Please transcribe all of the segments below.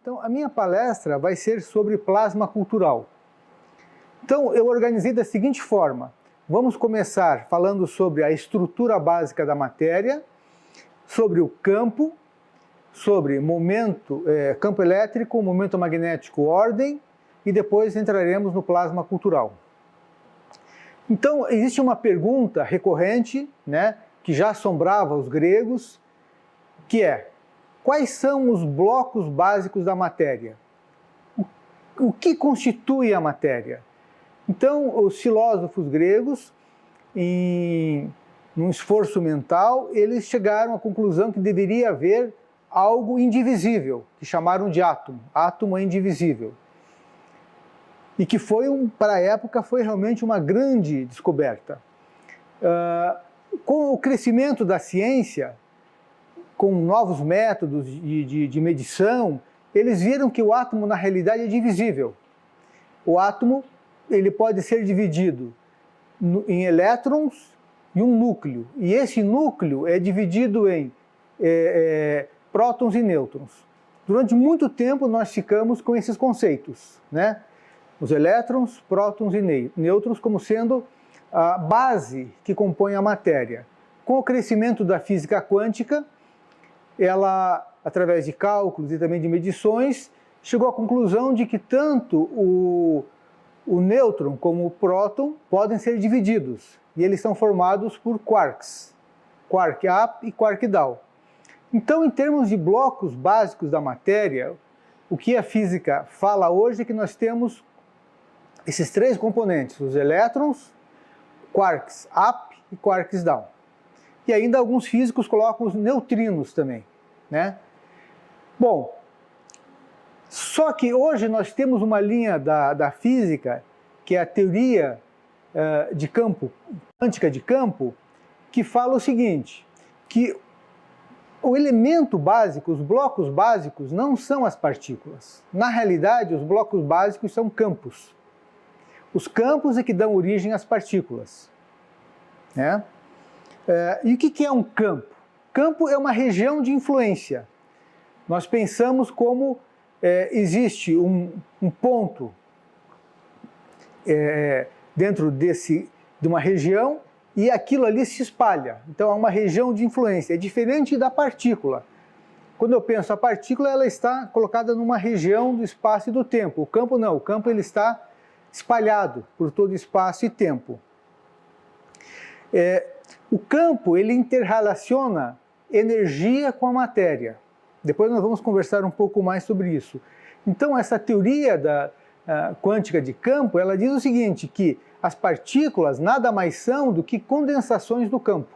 Então, a minha palestra vai ser sobre plasma cultural. Então, eu organizei da seguinte forma. Vamos começar falando sobre a estrutura básica da matéria, sobre o campo, sobre campo elétrico, momento magnético, ordem, e depois entraremos no plasma cultural. Então, existe uma pergunta recorrente, né, que já assombrava os gregos, que é: quais são os blocos básicos da matéria? O que constitui a matéria? Então, os filósofos gregos, num esforço mental, eles chegaram à conclusão que deveria haver algo indivisível, que chamaram de átomo. Átomo é indivisível. E que para a época, foi realmente uma grande descoberta. Com o crescimento da ciência, com novos métodos de medição, eles viram que o átomo, na realidade, é divisível. O átomo ele pode ser dividido em elétrons e um núcleo. E esse núcleo é dividido em prótons e nêutrons. Durante muito tempo, nós ficamos com esses conceitos, né? Os elétrons, prótons e nêutrons como sendo a base que compõe a matéria. Com o crescimento da física quântica, ela, através de cálculos e também de medições, chegou à conclusão de que tanto o nêutron como o próton podem ser divididos, e eles são formados por quarks, quark up e quark down. Então, em termos de blocos básicos da matéria, o que a física fala hoje é que nós temos esses três componentes, os elétrons, quarks up e quarks down. E ainda alguns físicos colocam os neutrinos também, né? Bom, só que hoje nós temos uma linha da física, que é a teoria de campo, quântica de campo, que fala o seguinte, que o elemento básico, os blocos básicos, não são as partículas. Na realidade, os blocos básicos são campos. Os campos é que dão origem às partículas, né? E o que é um campo? Campo é uma região de influência. Nós pensamos como existe um ponto dentro de uma região e aquilo ali se espalha. Então, é uma região de influência. É diferente da partícula. Quando eu penso a partícula, ela está colocada numa região do espaço e do tempo. O campo não. O campo ele está espalhado por todo espaço e tempo. O campo ele interrelaciona energia com a matéria. Depois nós vamos conversar um pouco mais sobre isso. Então, essa teoria quântica de campo, ela diz o seguinte, que as partículas nada mais são do que condensações do campo.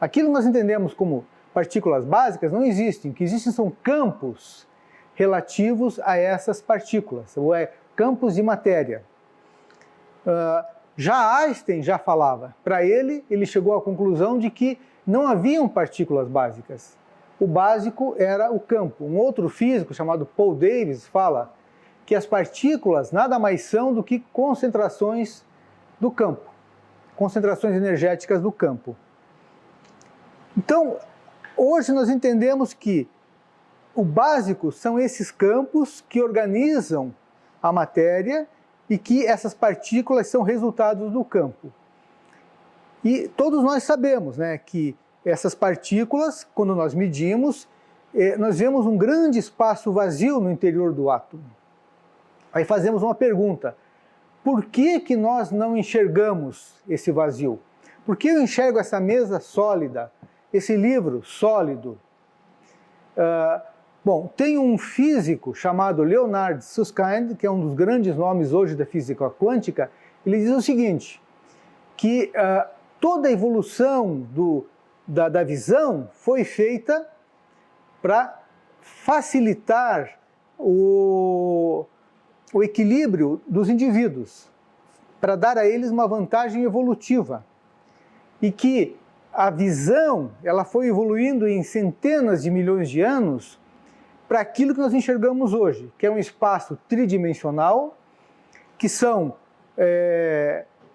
Aquilo que nós entendemos como partículas básicas não existem. O que existem são campos relativos a essas partículas, ou campos de matéria. Já Einstein já falava. Para ele chegou à conclusão de que não haviam partículas básicas. O básico era o campo. Um outro físico chamado Paul Davies fala que as partículas nada mais são do que concentrações do campo, concentrações energéticas do campo. Então, hoje nós entendemos que o básico são esses campos que organizam a matéria e que essas partículas são resultados do campo. E todos nós sabemos, né, que essas partículas, quando nós medimos, nós vemos um grande espaço vazio no interior do átomo. Aí fazemos uma pergunta: por que nós não enxergamos esse vazio? Por que eu enxergo essa mesa sólida, esse livro sólido? Bom, tem um físico chamado Leonard Susskind, que é um dos grandes nomes hoje da física quântica. Ele diz o seguinte, que toda a evolução da visão foi feita para facilitar o equilíbrio dos indivíduos, para dar a eles uma vantagem evolutiva. E que a visão ela foi evoluindo em centenas de milhões de anos para aquilo que nós enxergamos hoje, que é um espaço tridimensional, que são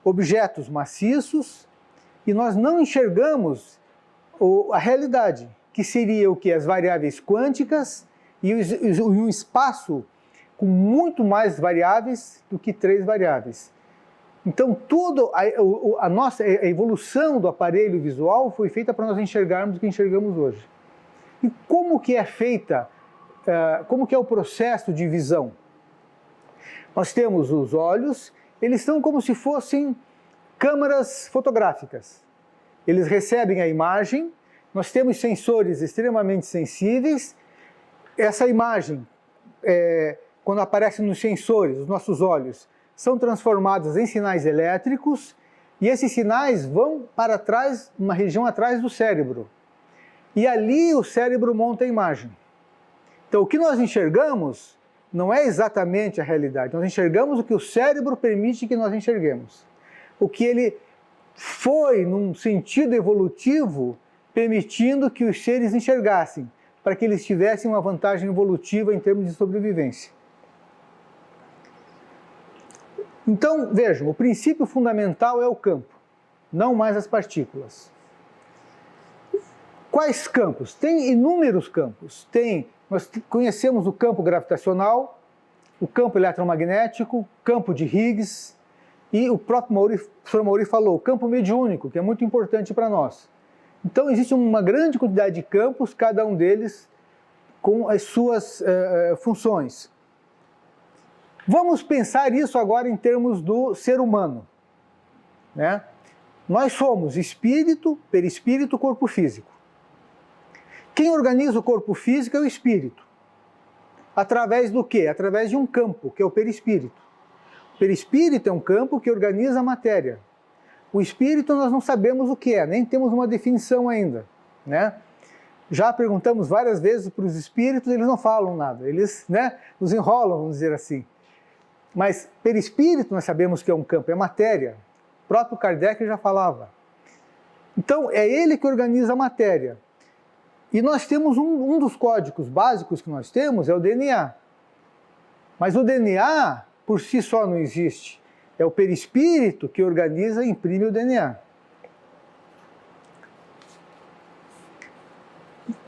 objetos maciços, e nós não enxergamos a realidade, que seria o que? As variáveis quânticas e um espaço com muito mais variáveis do que 3 variáveis. Então, toda a evolução do aparelho visual foi feita para nós enxergarmos o que enxergamos hoje. E como que é feita, como que é o processo de visão? Nós temos os olhos, eles são como se fossem câmaras fotográficas. Eles recebem a imagem, nós temos sensores extremamente sensíveis. Essa imagem, quando aparece nos sensores, os nossos olhos, são transformados em sinais elétricos e esses sinais vão para trás, uma região atrás do cérebro. E ali o cérebro monta a imagem. Então o que nós enxergamos não é exatamente a realidade, nós enxergamos o que o cérebro permite que nós enxerguemos. O que ele foi, num sentido evolutivo, permitindo que os seres enxergassem, para que eles tivessem uma vantagem evolutiva em termos de sobrevivência. Então, vejam, o princípio fundamental é o campo, não mais as partículas. Quais campos? Tem inúmeros campos. Nós conhecemos o campo gravitacional, o campo eletromagnético, campo de Higgs, e o próprio professor Maury falou, o campo mediúnico, que é muito importante para nós. Então, existe uma grande quantidade de campos, cada um deles com as suas funções. Vamos pensar isso agora em termos do ser humano, né? Nós somos espírito, perispírito, corpo físico. Quem organiza o corpo físico é o espírito. Através do quê? Através de um campo, que é o perispírito. O perispírito é um campo que organiza a matéria. O espírito nós não sabemos o que é, nem temos uma definição ainda, né? Já perguntamos várias vezes para os espíritos, eles não falam nada, eles, né, nos enrolam, vamos dizer assim. Mas perispírito nós sabemos que é um campo, é matéria. O próprio Kardec já falava. Então é ele que organiza a matéria. E nós temos um dos códigos básicos que nós temos é o DNA. Mas o DNA por si só não existe. É o perispírito que organiza e imprime o DNA.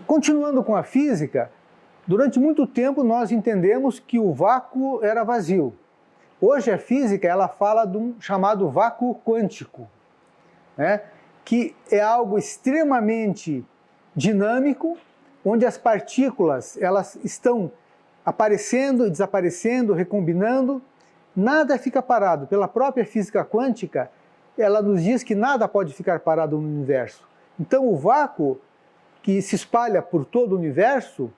Continuando com a física, durante muito tempo nós entendemos que o vácuo era vazio. Hoje a física ela fala de um chamado vácuo quântico, né? Que é algo extremamente dinâmico, onde as partículas elas estão aparecendo e desaparecendo, recombinando, nada fica parado. Pela própria física quântica, ela nos diz que nada pode ficar parado no universo. Então o vácuo que se espalha por todo o universo,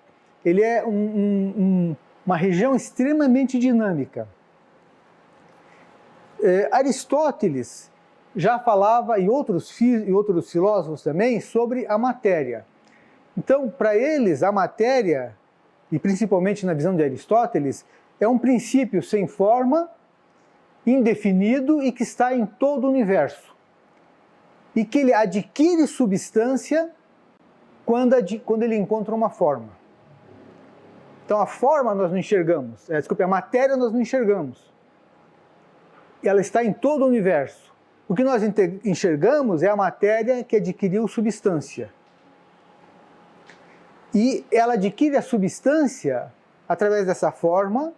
ele é uma região extremamente dinâmica. Aristóteles já falava, e outros filósofos também, sobre a matéria. Então, para eles, a matéria, e principalmente na visão de Aristóteles, é um princípio sem forma, indefinido e que está em todo o universo. E que ele adquire substância quando ele encontra uma forma. Então, a forma nós não enxergamos, a matéria nós não enxergamos. Ela está em todo o universo. O que nós enxergamos é a matéria que adquiriu substância. E ela adquire a substância através dessa forma.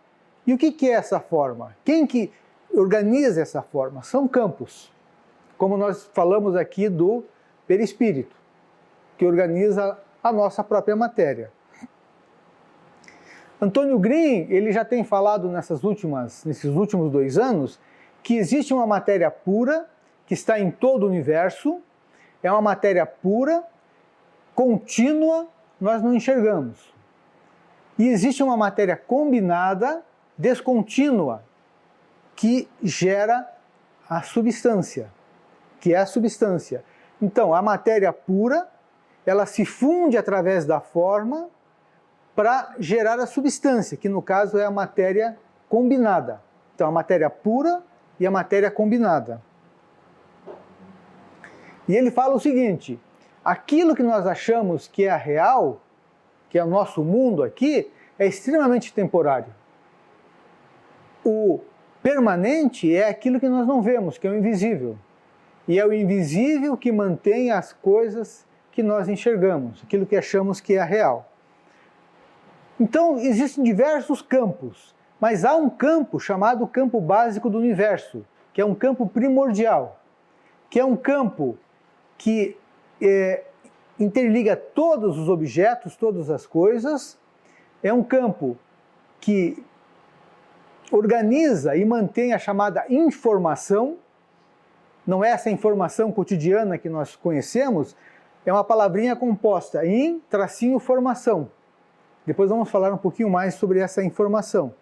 E o que é essa forma? Quem que organiza essa forma? São campos. Como nós falamos aqui do perispírito, que organiza a nossa própria matéria. Antônio Green, ele já tem falado nesses últimos 2 anos, que existe uma matéria pura, que está em todo o universo, é uma matéria pura, contínua, nós não enxergamos. E existe uma matéria combinada, descontínua, que gera a substância, que é a substância. Então, a matéria pura, ela se funde através da forma para gerar a substância, que no caso é a matéria combinada. Então, a matéria pura e a matéria combinada. E ele fala o seguinte, aquilo que nós achamos que é a real, que é o nosso mundo aqui, é extremamente temporário. O permanente é aquilo que nós não vemos, que é o invisível. E é o invisível que mantém as coisas que nós enxergamos, aquilo que achamos que é a real. Então, existem diversos campos, mas há um campo chamado campo básico do universo, que é um campo primordial, que é um campo que interliga todos os objetos, todas as coisas, é um campo que organiza e mantém a chamada informação. Não é essa informação cotidiana que nós conhecemos, é uma palavrinha composta, in-formação. Depois vamos falar um pouquinho mais sobre essa informação.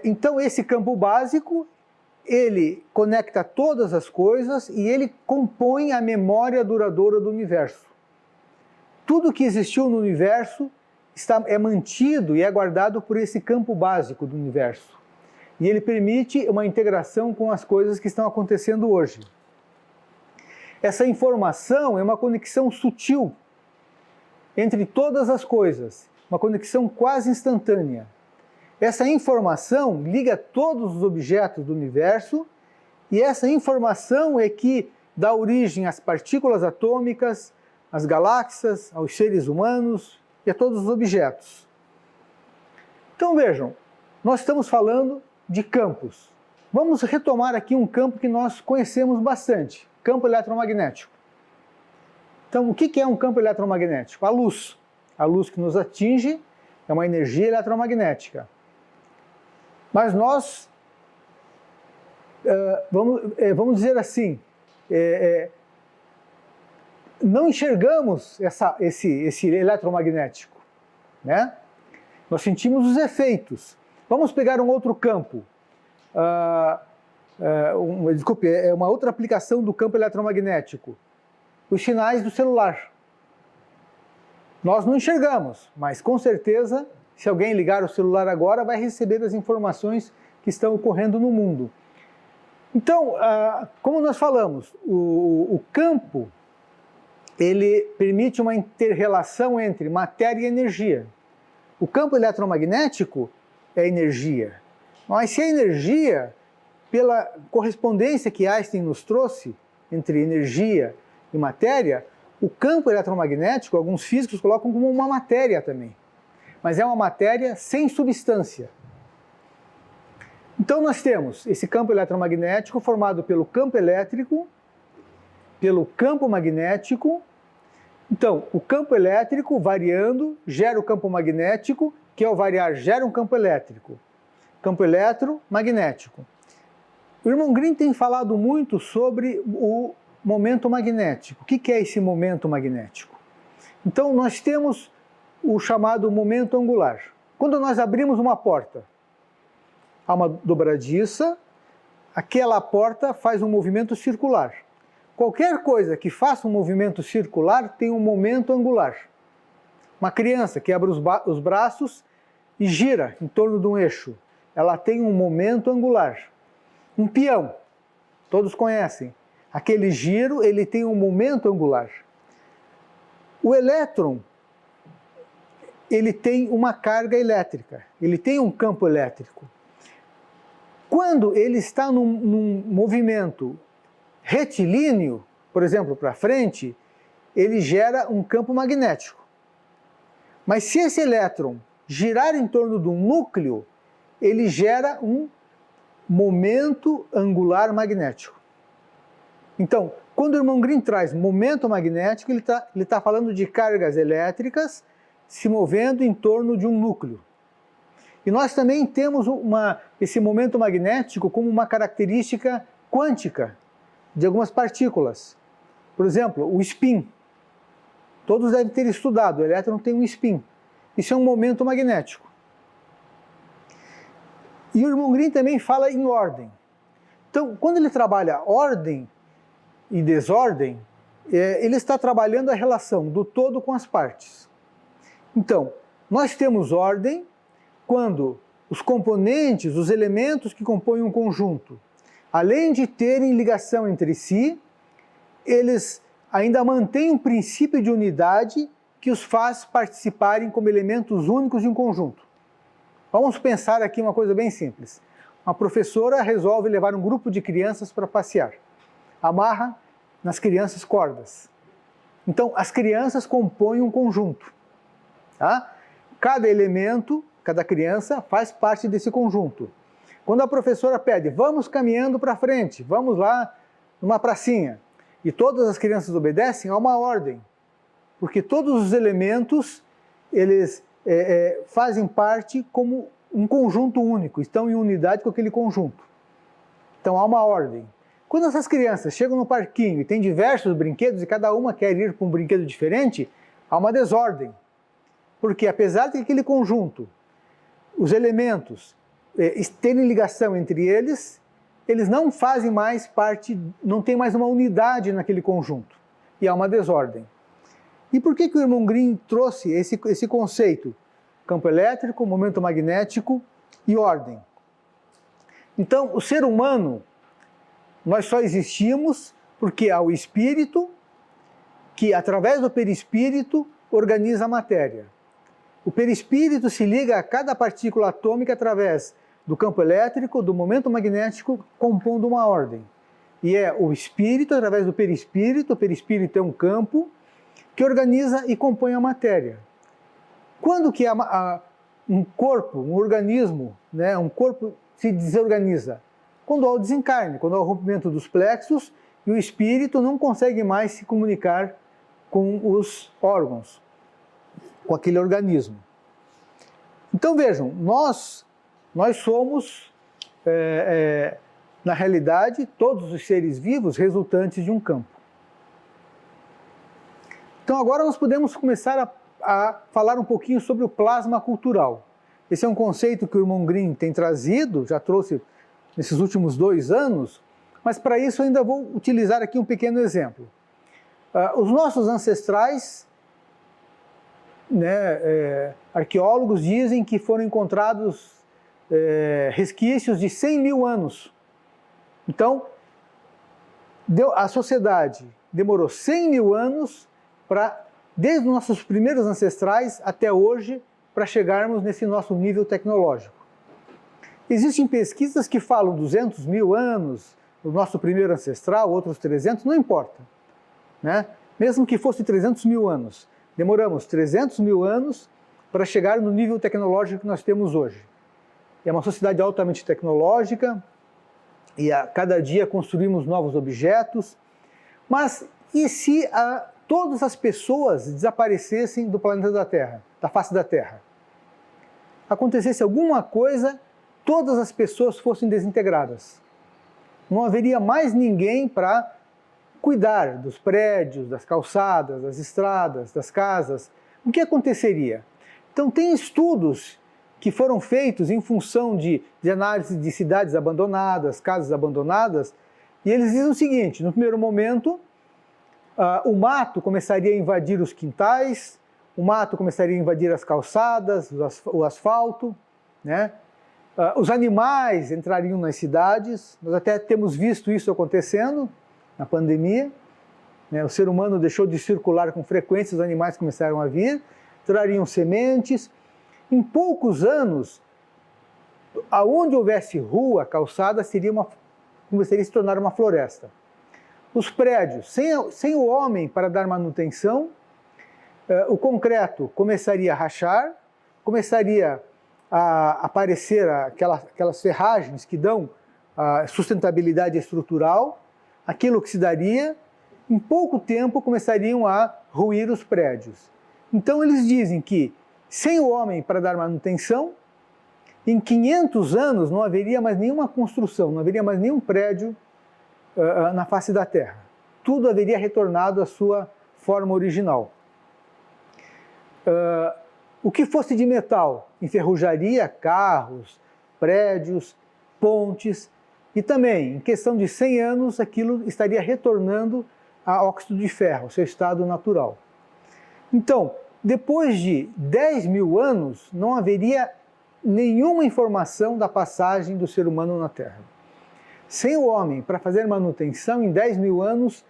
Então esse campo básico, ele conecta todas as coisas e ele compõe a memória duradoura do universo. Tudo que existiu no universo é mantido e é guardado por esse campo básico do universo. E ele permite uma integração com as coisas que estão acontecendo hoje. Essa informação é uma conexão sutil entre todas as coisas, uma conexão quase instantânea. Essa informação liga todos os objetos do universo e essa informação é que dá origem às partículas atômicas, às galáxias, aos seres humanos e a todos os objetos. Então vejam, nós estamos falando de campos. Vamos retomar aqui um campo que nós conhecemos bastante, campo eletromagnético. Então, o que é um campo eletromagnético? A luz. A luz que nos atinge é uma energia eletromagnética. Mas nós, vamos dizer assim, não enxergamos esse eletromagnético, né? Nós sentimos os efeitos. Vamos pegar um outro campo. Desculpe, é uma outra aplicação do campo eletromagnético. Os sinais do celular. Nós não enxergamos, mas com certeza, se alguém ligar o celular agora, vai receber as informações que estão ocorrendo no mundo. Então, como nós falamos, o campo, ele permite uma inter-relação entre matéria e energia. O campo eletromagnético é energia. Mas se a energia, pela correspondência que Einstein nos trouxe entre energia e matéria, o campo eletromagnético, alguns físicos colocam como uma matéria também. Mas é uma matéria sem substância. Então nós temos esse campo eletromagnético formado pelo campo elétrico, pelo campo magnético. Então, o campo elétrico variando gera o campo magnético, que ao variar gera um campo elétrico. Campo eletromagnético. O irmão Green tem falado muito sobre o momento magnético. O que é esse momento magnético? Então, nós temos o chamado momento angular. Quando nós abrimos uma porta, há uma dobradiça, aquela porta faz um movimento circular. Qualquer coisa que faça um movimento circular tem um momento angular. Uma criança que abre os braços e gira em torno de um eixo, ela tem um momento angular. Um peão, todos conhecem, aquele giro, ele tem um momento angular. O elétron, ele tem uma carga elétrica, ele tem um campo elétrico. Quando ele está num movimento retilíneo, por exemplo, para frente, ele gera um campo magnético. Mas se esse elétron girar em torno de um núcleo, ele gera um momento angular magnético. Então, quando o irmão Green traz momento magnético, ele tá falando de cargas elétricas se movendo em torno de um núcleo. E nós também temos esse momento magnético como uma característica quântica de algumas partículas. Por exemplo, o spin. Todos devem ter estudado, o elétron tem um spin. Isso é um momento magnético. E o irmão Green também fala em ordem. Então, quando ele trabalha ordem e desordem, ele está trabalhando a relação do todo com as partes. Então, nós temos ordem quando os componentes, os elementos que compõem um conjunto, além de terem ligação entre si, eles ainda mantêm um princípio de unidade que os faz participarem como elementos únicos de um conjunto. Vamos pensar aqui uma coisa bem simples. Uma professora resolve levar um grupo de crianças para passear. Amarra nas crianças cordas. Então, as crianças compõem um conjunto. Tá? cada elemento, cada criança faz parte desse conjunto. Quando a professora pede, vamos caminhando para frente, vamos lá numa pracinha, e todas as crianças obedecem, há uma ordem, porque todos os elementos, eles fazem parte como um conjunto único, estão em unidade com aquele conjunto. Então há uma ordem. Quando essas crianças chegam no parquinho e tem diversos brinquedos e cada uma quer ir para um brinquedo diferente, há uma desordem. Porque apesar de aquele conjunto, os elementos terem ligação entre eles, eles não fazem mais parte, não tem mais uma unidade naquele conjunto. E há uma desordem. E por que o irmão Green trouxe esse conceito? Campo elétrico, momento magnético e ordem. Então, o ser humano, nós só existimos porque há o espírito que, através do perispírito, organiza a matéria. O perispírito se liga a cada partícula atômica através do campo elétrico, do momento magnético, compondo uma ordem. E é o espírito, através do perispírito, o perispírito é um campo que organiza e compõe a matéria. Quando que um corpo, um organismo, né, um corpo se desorganiza? Quando há o desencarne, quando há o rompimento dos plexos e o espírito não consegue mais se comunicar com os órgãos, com aquele organismo. Então vejam, nós somos, na realidade, todos os seres vivos resultantes de um campo. Então agora nós podemos começar a falar um pouquinho sobre o plasma cultural. Esse é um conceito que o irmão Green tem trazido, já trouxe nesses últimos 2 anos, mas para isso eu ainda vou utilizar aqui um pequeno exemplo. Os nossos ancestrais, né, arqueólogos dizem que foram encontrados resquícios de 100 mil anos. Então, a sociedade demorou 100 mil anos desde os nossos primeiros ancestrais até hoje, para chegarmos nesse nosso nível tecnológico. Existem pesquisas que falam 200 mil anos, o nosso primeiro ancestral, outros 300, não importa. Né? Mesmo que fosse 300 mil anos, demoramos 300 mil anos para chegar no nível tecnológico que nós temos hoje. É uma sociedade altamente tecnológica e a cada dia construímos novos objetos, mas e se todas as pessoas desaparecessem do planeta da Terra, da face da Terra? Acontecesse alguma coisa, todas as pessoas fossem desintegradas. Não haveria mais ninguém para cuidar dos prédios, das calçadas, das estradas, das casas. O que aconteceria? Então tem estudos que foram feitos em função de análise de cidades abandonadas, casas abandonadas, e eles dizem o seguinte: no primeiro momento, o mato começaria a invadir os quintais, o mato começaria a invadir as calçadas, o asfalto, né? Os animais entrariam nas cidades. Nós até temos visto isso acontecendo na pandemia, né? O ser humano deixou de circular com frequência, os animais começaram a vir, trariam sementes. Em poucos anos, aonde houvesse rua, calçada, começaria a se tornar uma floresta. Os prédios, sem o homem para dar manutenção, o concreto começaria a rachar, começaria a aparecer aquelas ferragens que dão a sustentabilidade estrutural, aquilo que se daria, em pouco tempo começariam a ruir os prédios. Então eles dizem que, sem o homem para dar manutenção, em 500 anos não haveria mais nenhuma construção, não haveria mais nenhum prédio na face da Terra. Tudo haveria retornado à sua forma original. O que fosse de metal enferrujaria carros, prédios, pontes, e também, em questão de 100 anos, aquilo estaria retornando a óxido de ferro, seu estado natural. Então, depois de 10 mil anos, não haveria nenhuma informação da passagem do ser humano na Terra. Sem o homem para fazer manutenção, em 10 mil anos,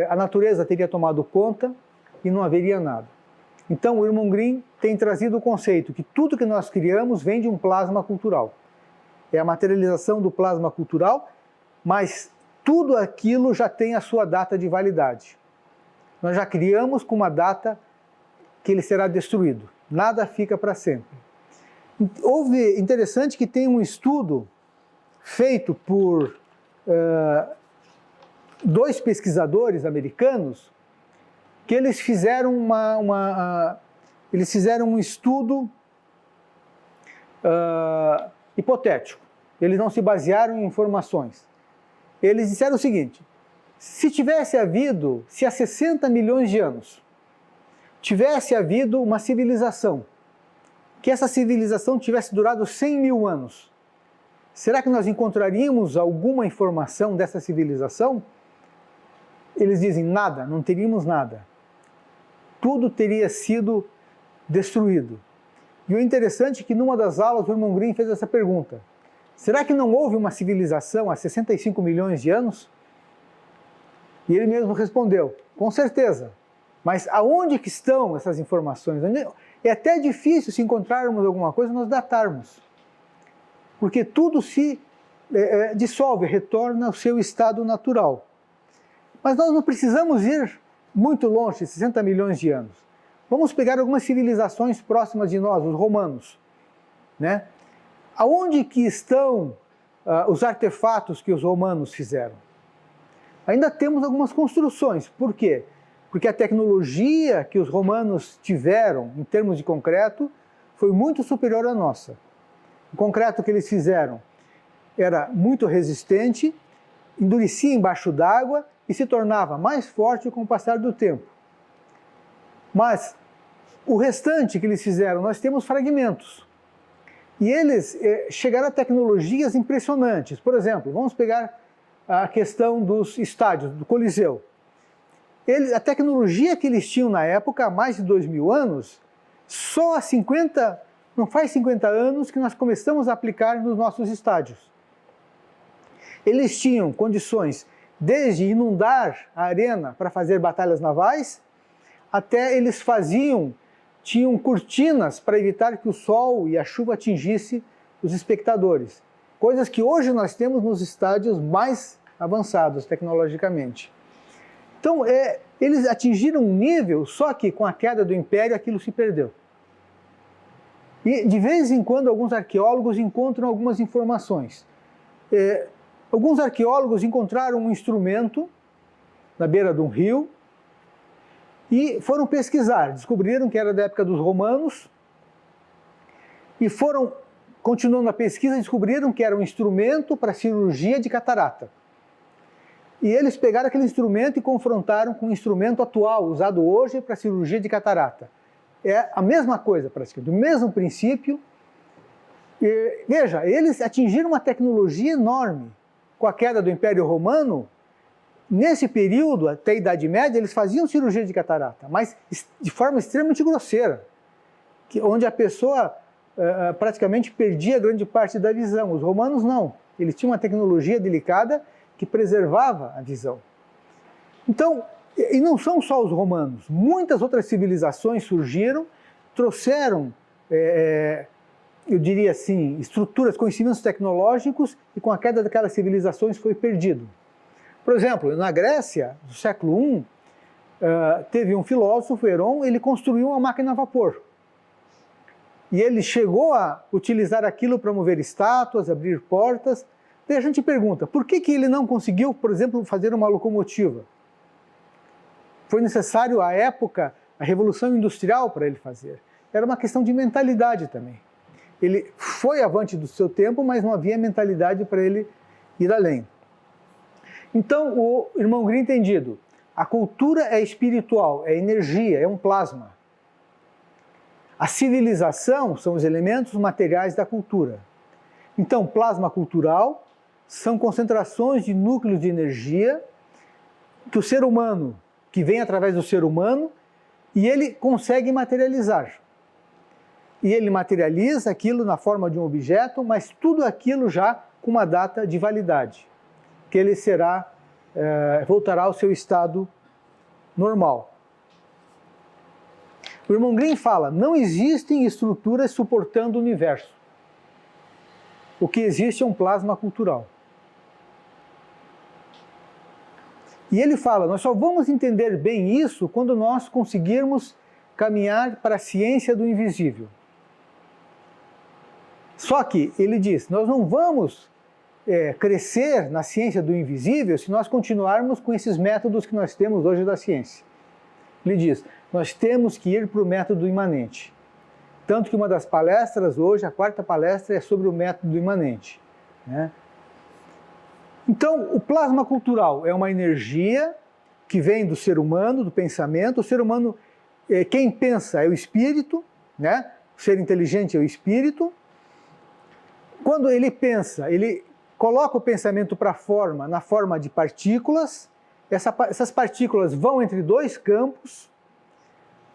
a natureza teria tomado conta e não haveria nada. Então, o irmão Green tem trazido o conceito que tudo que nós criamos vem de um plasma cultural. É a materialização do plasma cultural, mas tudo aquilo já tem a sua data de validade. Nós já criamos com uma data que ele será destruído. nada fica para sempre. Interessante que tem um estudo feito por dois pesquisadores americanos que eles fizeram um estudo hipotético. Eles não se basearam em informações. Eles disseram o seguinte: se há 60 milhões de anos, tivesse havido uma civilização, que essa civilização tivesse durado 100 mil anos, será que nós encontraríamos alguma informação dessa civilização? Eles dizem nada, não teríamos nada. Tudo teria sido destruído. E o interessante é que numa das aulas o irmão Grimm fez essa pergunta: será que não houve uma civilização há 65 milhões de anos? E ele mesmo respondeu: com certeza. Mas aonde que estão essas informações? É até difícil, se encontrarmos alguma coisa, nós datarmos. Porque tudo se dissolve, retorna ao seu estado natural. Mas nós não precisamos ir muito longe, 60 milhões de anos. Vamos pegar algumas civilizações próximas de nós, os romanos, né? Aonde que estão os artefatos que os romanos fizeram? Ainda temos algumas construções. Por quê? Porque a tecnologia que os romanos tiveram em termos de concreto foi muito superior à nossa. O concreto que eles fizeram era muito resistente, endurecia embaixo d'água e se tornava mais forte com o passar do tempo. Mas o restante que eles fizeram, nós temos fragmentos. E eles chegaram a tecnologias impressionantes. Por exemplo, vamos pegar a questão dos estádios, do Coliseu. A tecnologia que eles tinham na época, há mais de 2000 anos, não faz 50 anos que nós começamos a aplicar nos nossos estádios. Eles tinham condições desde inundar a arena para fazer batalhas navais, até eles tinham cortinas para evitar que o sol e a chuva atingissem os espectadores. Coisas que hoje nós temos nos estádios mais avançados tecnologicamente. Então, eles atingiram um nível, só que com a queda do Império aquilo se perdeu. E de vez em quando alguns arqueólogos encontram algumas informações. Alguns arqueólogos encontraram um instrumento na beira de um rio e foram pesquisar, descobriram que era da época dos romanos e continuando a pesquisa, descobriram que era um instrumento para cirurgia de catarata. E eles pegaram aquele instrumento e confrontaram com o instrumento atual, usado hoje para cirurgia de catarata. É a mesma coisa, praticamente, o mesmo princípio. E, veja, eles atingiram uma tecnologia enorme. Com a queda do Império Romano, nesse período, até a Idade Média, eles faziam cirurgia de catarata, mas de forma extremamente grosseira, onde a pessoa praticamente perdia grande parte da visão. Os romanos não, eles tinham uma tecnologia delicada que preservava a visão. Então, e não são só os romanos, muitas outras civilizações surgiram, trouxeram, eu diria assim, estruturas, conhecimentos tecnológicos, e com a queda daquelas civilizações foi perdido. Por exemplo, na Grécia, no século I, teve um filósofo, Herón, ele construiu uma máquina a vapor. E ele chegou a utilizar aquilo para mover estátuas, abrir portas. Daí a gente pergunta, por que ele não conseguiu, por exemplo, fazer uma locomotiva? Foi necessário, à época, a Revolução Industrial para ele fazer. Era uma questão de mentalidade também. Ele foi avante do seu tempo, mas não havia mentalidade para ele ir além. Então, o irmão Grimm entendido, a cultura é espiritual, é energia, é um plasma. A civilização são os elementos materiais da cultura. Então, plasma cultural são concentrações de núcleos de energia que o ser humano, que vem através do ser humano, e ele consegue materializar. E ele materializa aquilo na forma de um objeto, mas tudo aquilo já com uma data de validade, que ele voltará ao seu estado normal. O irmão Grimm fala, não existem estruturas suportando o universo. O que existe é um plasma cultural. E ele fala, nós só vamos entender bem isso quando nós conseguirmos caminhar para a ciência do invisível. Só que ele diz, nós não vamos crescer na ciência do invisível se nós continuarmos com esses métodos que nós temos hoje da ciência. Ele diz, nós temos que ir para o método imanente. Tanto que uma das palestras hoje, a 4ª palestra, é sobre o método imanente, né? Então, o plasma cultural é uma energia que vem do ser humano, do pensamento. O ser humano, quem pensa é o espírito, né? O ser inteligente é o espírito. Quando ele pensa, ele coloca o pensamento para a forma, na forma de partículas. Essas partículas vão entre 2 campos,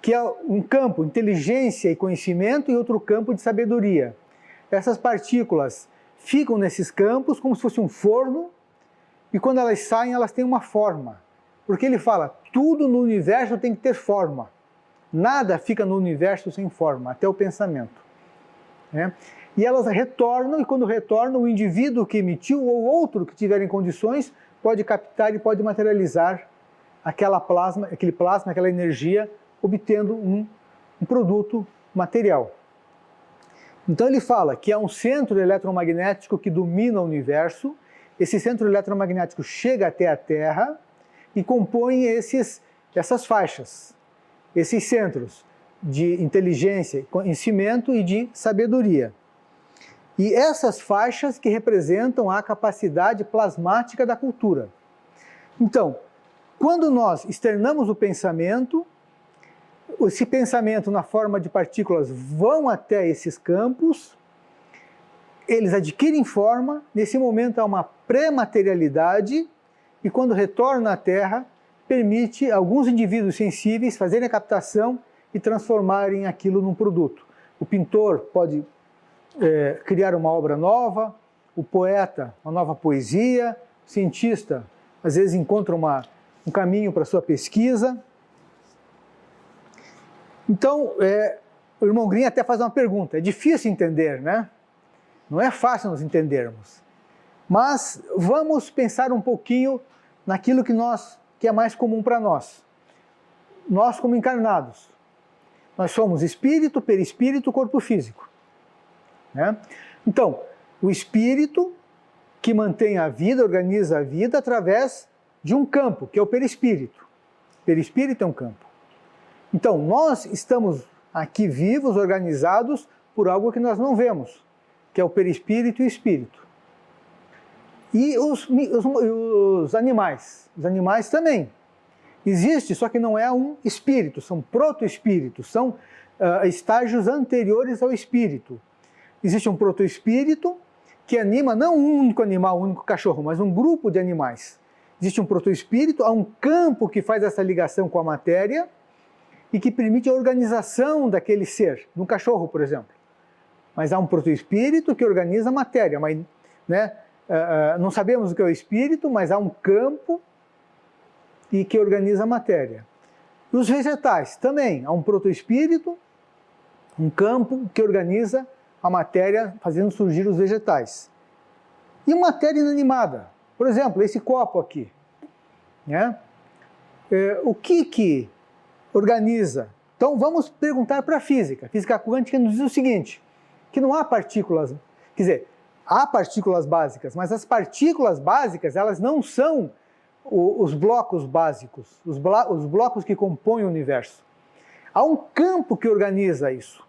que é um campo, inteligência e conhecimento, e outro campo de sabedoria. Essas partículas ficam nesses campos como se fosse um forno, e quando elas saem, elas têm uma forma. Porque ele fala, tudo no universo tem que ter forma. Nada fica no universo sem forma, até o pensamento, né? E elas retornam, e quando retornam, o indivíduo que emitiu ou outro que tiver em condições pode captar e pode materializar aquele plasma, aquela energia, obtendo um produto material. Então ele fala que há um centro eletromagnético que domina o universo. Esse centro eletromagnético chega até a Terra e compõe essas faixas, esses centros de inteligência, conhecimento e de sabedoria. E essas faixas que representam a capacidade plasmática da cultura. Então, quando nós externamos o pensamento, esse pensamento na forma de partículas vão até esses campos, eles adquirem forma, nesse momento há uma pré-materialidade, e quando retorna à Terra, permite alguns indivíduos sensíveis fazerem a captação e transformarem aquilo num produto. O pintor pode criar uma obra nova, o poeta uma nova poesia, o cientista às vezes encontra um caminho para a sua pesquisa. Então, o irmão Green até faz uma pergunta, é difícil entender, né? Não é fácil nós entendermos, mas vamos pensar um pouquinho naquilo que é mais comum para nós. Nós como encarnados, nós somos espírito, perispírito, corpo físico, né? Então, o espírito que mantém a vida, organiza a vida através de um campo, que é o perispírito. Perispírito é um campo. Então, nós estamos aqui vivos, organizados por algo que nós não vemos, que é o perispírito e o espírito. E os animais? Os animais também. Existe, só que não é um espírito, são protoespíritos, são estágios anteriores ao espírito. Existe um protoespírito que anima não um único animal, um único cachorro, mas um grupo de animais. Existe um protoespírito, há um campo que faz essa ligação com a matéria e que permite a organização daquele ser, no cachorro, por exemplo. Mas há um protoespírito que organiza a matéria, mas, né, não sabemos o que é o espírito, mas há um campo e que organiza a matéria. E os vegetais também, há um protoespírito, um campo que organiza a matéria, fazendo surgir os vegetais. E matéria inanimada, por exemplo, esse copo aqui, né? O que organiza? Então vamos perguntar para a física. A física quântica nos diz o seguinte, que não há partículas, quer dizer, há partículas básicas, mas as partículas básicas, elas não são os blocos básicos, os blocos que compõem o universo. Há um campo que organiza isso.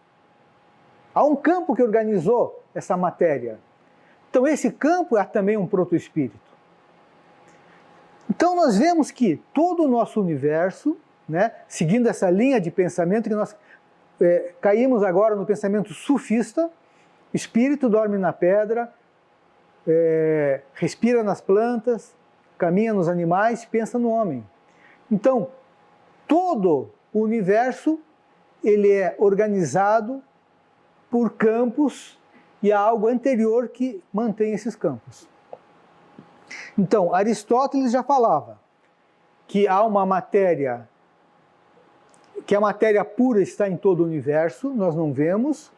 Há um campo que organizou essa matéria. Então esse campo é também um protoespírito. Então nós vemos que todo o nosso universo, né, seguindo essa linha de pensamento que nós caímos agora no pensamento sufista, espírito dorme na pedra, respira nas plantas, caminha nos animais, pensa no homem. Então, todo o universo ele é organizado por campos e há algo anterior que mantém esses campos. Então, Aristóteles já falava que há uma matéria, que a matéria pura está em todo o universo, nós não vemos,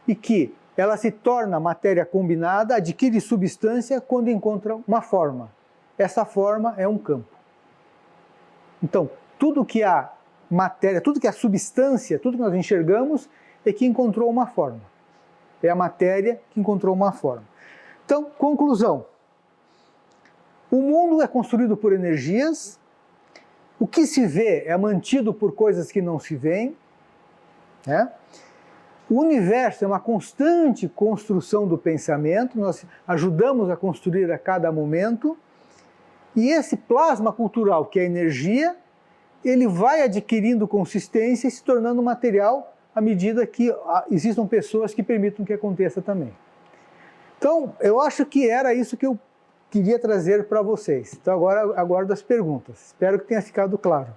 e que ela se torna matéria combinada, adquire substância quando encontra uma forma. Essa forma é um campo. Então, tudo que há matéria, tudo que é substância, tudo que nós enxergamos é que encontrou uma forma. É a matéria que encontrou uma forma. Então, conclusão. O mundo é construído por energias, o que se vê é mantido por coisas que não se veem, né? O universo é uma constante construção do pensamento, nós ajudamos a construir a cada momento, e esse plasma cultural, que é energia, ele vai adquirindo consistência e se tornando material à medida que existam pessoas que permitam que aconteça também. Então, eu acho que era isso que eu queria trazer para vocês. Então, agora aguardo as perguntas. Espero que tenha ficado claro.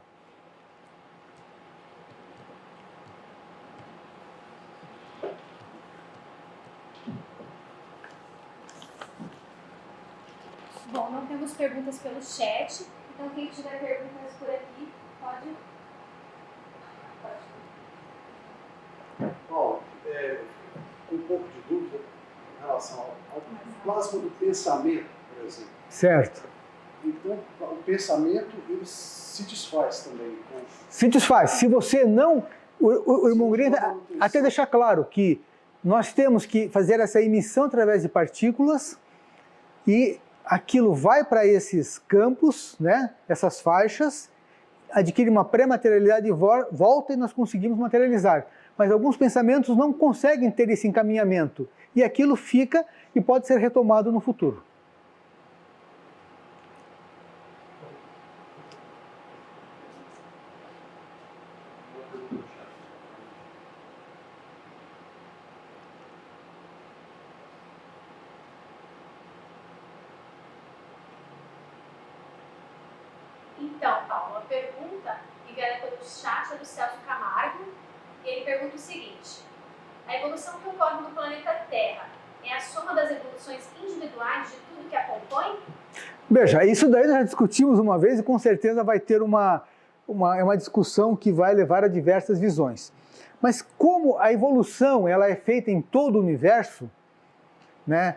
Bom, não temos perguntas pelo chat, então quem tiver perguntas por aqui, pode. Paulo, com um pouco de dúvida em relação ao plasma do pensamento, por exemplo. Certo. Então, o pensamento, ele se desfaz também. Se desfaz. Se você não... O irmão Green até deixar claro que nós temos que fazer essa emissão através de partículas e aquilo vai para esses campos, né, essas faixas, adquire uma pré-materialidade e volta e nós conseguimos materializar. Mas alguns pensamentos não conseguem ter esse encaminhamento e aquilo fica e pode ser retomado no futuro. Então, Paulo, a pergunta enviada pelo chat é do Celso Camargo. Ele pergunta o seguinte: a evolução que ocorre no planeta Terra é a soma das evoluções individuais de tudo que a compõe? Veja, isso daí nós já discutimos uma vez e com certeza vai ter uma discussão que vai levar a diversas visões. Mas como a evolução ela é feita em todo o universo, né?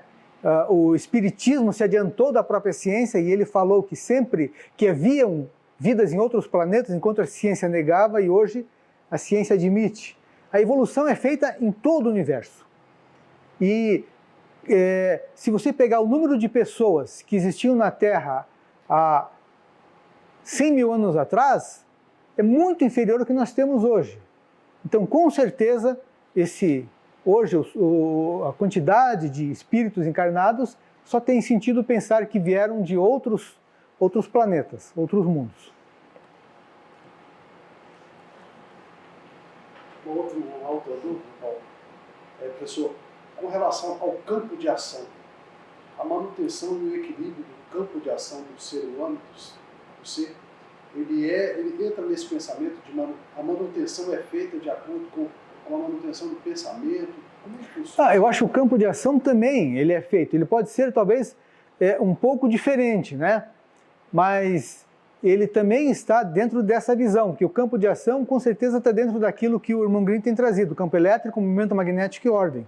O Espiritismo se adiantou da própria ciência e ele falou que sempre que haviam vidas em outros planetas, enquanto a ciência negava, e hoje a ciência admite. A evolução é feita em todo o universo. E se você pegar o número de pessoas que existiam na Terra há 100 mil anos atrás, é muito inferior ao que nós temos hoje. Então, com certeza, hoje a quantidade de espíritos encarnados só tem sentido pensar que vieram de outros planetas, outros mundos. Uma outra dúvida, Paulo, professor, com relação ao campo de ação, a manutenção e o equilíbrio do campo de ação do ser humano, do ser, ele entra nesse pensamento de a manutenção é feita de acordo com a manutenção do pensamento. Como é que funciona? Eu acho que o campo de ação também ele é feito. Ele pode ser talvez um pouco diferente, né? Mas ele também está dentro dessa visão, que o campo de ação com certeza está dentro daquilo que o irmão Green tem trazido, campo elétrico, movimento magnético e ordem.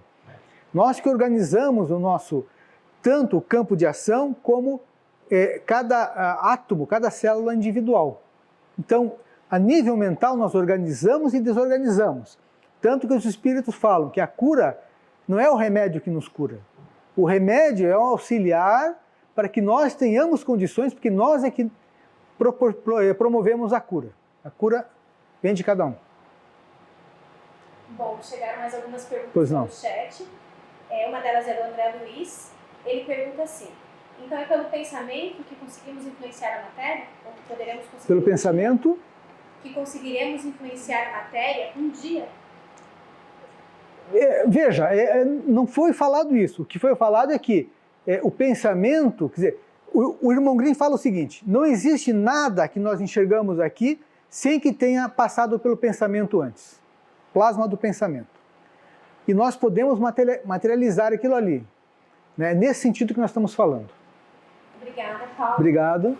Nós que organizamos o nosso, tanto o campo de ação como cada átomo, cada célula individual. Então, a nível mental nós organizamos e desorganizamos. Tanto que os espíritos falam que a cura não é o remédio que nos cura. O remédio é um auxiliar para que nós tenhamos condições, porque nós é que promovemos a cura. A cura vem de cada um. Bom, chegaram mais algumas perguntas no chat. Uma delas é do André Luiz. Ele pergunta assim: então é pelo pensamento que conseguimos influenciar a matéria? Ou que poderemos conseguir... Pelo pensamento? Que conseguiremos influenciar a matéria um dia? Veja, não foi falado isso. O que foi falado é que o pensamento, quer dizer, o irmão Green fala o seguinte: não existe nada que nós enxergamos aqui sem que tenha passado pelo pensamento antes. Plasma do pensamento. E nós podemos materializar aquilo ali. Né? Nesse sentido que nós estamos falando. Obrigada, Paulo. Obrigado.